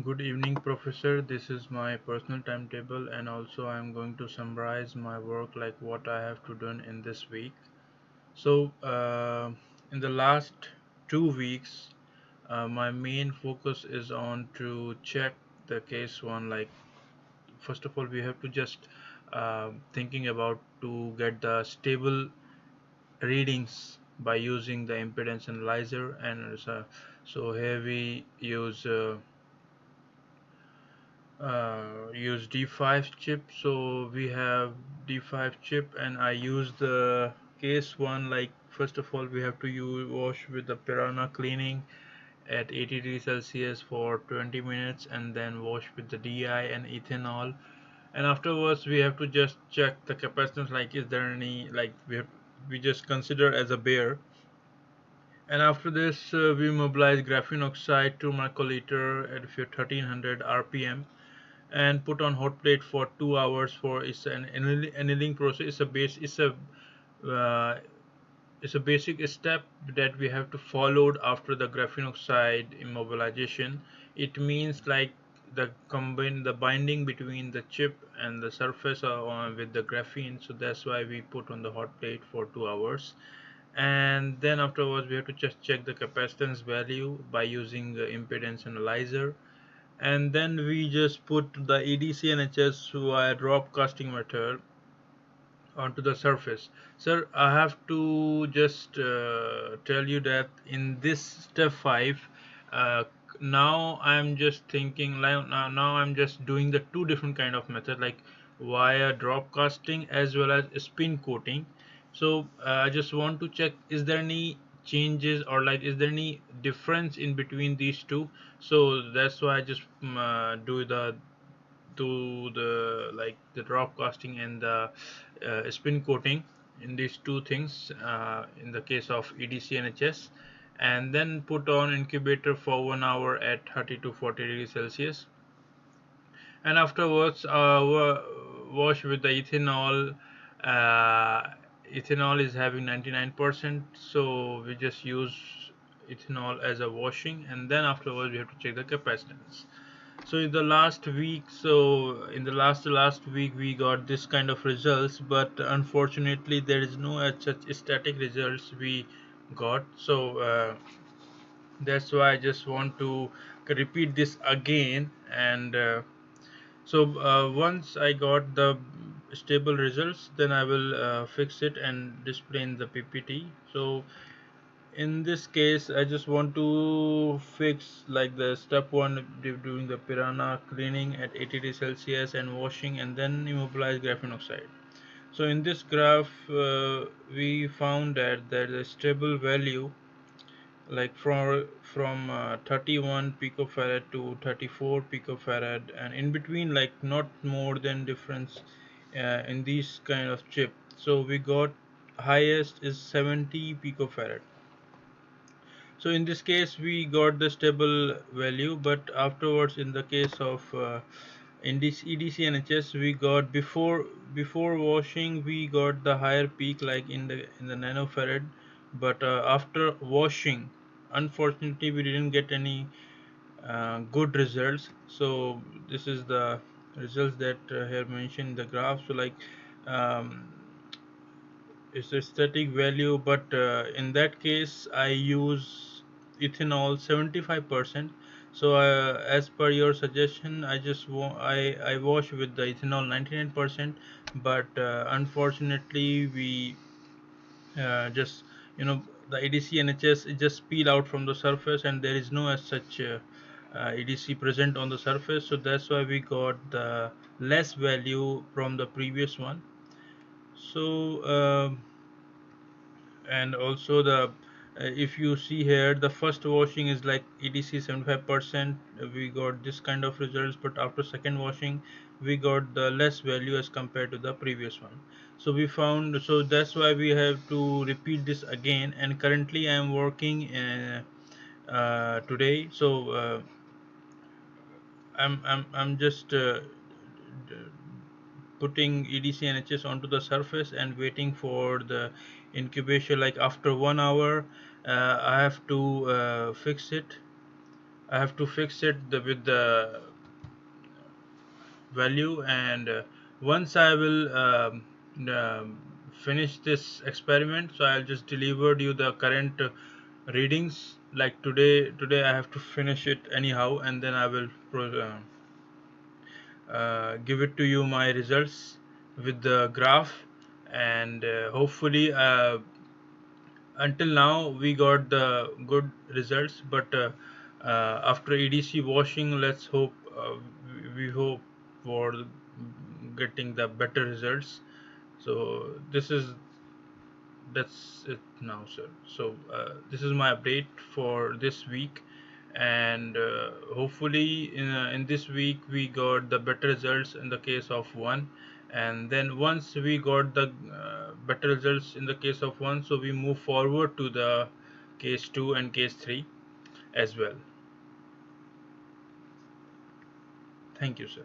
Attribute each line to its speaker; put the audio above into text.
Speaker 1: Good evening, Professor. This is my personal timetable, and also I'm going to summarize my work, like what I have to do in this week. So, in the last 2 weeks, my main focus is on to check the case one. Like, first of all, we have to just thinking about to get the stable readings by using the impedance analyzer, and so here we use D5 chip. So we have D5 chip, and I use the case one. Like, first of all, we have to use wash with the piranha cleaning at 80 degrees Celsius for 20 minutes, and then wash with the DI and ethanol. And afterwards we have to just check the capacitance, like is there any, like we just consider as a bare. And after this, we mobilize graphene oxide to microliter at 1300 rpm and put on hot plate for 2 hours. For it's an annealing process. Uh, it's a basic step that we have to follow after the graphene oxide immobilization. It means like the binding between the chip and the surface with the graphene. So that's why we put on the hot plate for 2 hours. And then afterwards we have to just check the capacitance value by using the impedance analyzer, and then we just put the EDC and HS via drop casting method onto the surface. Sir, I have to just tell you that in this step 5, uh, now I'm just thinking like now I'm just doing the two different kind of method, like via drop casting as well as spin coating. So I just want to check, is there any changes, or like is there any difference in between these two? So that's why I just do the like the drop casting and the spin coating in these two things, in the case of EDC and HS, and then put on incubator for 1 hour at 30 to 40 degrees Celsius, and afterwards wash with the ethanol. uh, Ethanol is having 99%, so we just use ethanol as a washing, and then afterwards we have to check the capacitance. So in the last week, last week we got this kind of results, but unfortunately there is no such static results we got. So that's why I just want to repeat this again. And once I got the stable results, then I will fix it and display in the PPT. So in this case, I just want to fix like the step one, doing the piranha cleaning at 80 degrees Celsius and washing, and then immobilize graphene oxide. So in this graph, we found that there is a stable value, like from 31 picofarad to 34 picofarad, and in between, like not more than difference in these kind of chip. So we got highest is 70 picofarad. So in this case we got the stable value, but afterwards in the case of in this EDC and HS, we got before washing we got the higher peak, like in the nanofarad, but after washing, unfortunately we didn't get any good results. So this is the results that here mentioned in the graph. So like um, it's a static value, but in that case I use ethanol 75%. So as per your suggestion, I wash with the ethanol 99%, but unfortunately we just the EDC NHS it just peel out from the surface, and there is no as such EDC present on the surface. So that's why we got the less value from the previous one. So and also the if you see here, the first washing is like EDC 75%, we got this kind of results, but after second washing we got the less value as compared to the previous one. So we found, so that's why we have to repeat this again, and currently I am working today. So I'm just putting EDC and HS onto the surface and waiting for the incubation. Like after 1 hour, I have to fix it, I have to fix it with the value, and once I will finish this experiment, so I'll just deliver you the current readings. Like today I have to finish it anyhow, and then I will give it to you my results with the graph, and hopefully until now we got the good results, but after EDC washing, let's hope we hope for getting the better results. So that's it now, sir. So this is my update for this week, and hopefully in this week we got the better results in the case of one, and then once we got the better results in the case of one, so we move forward to the case 2 and case 3 as well. Thank you, sir.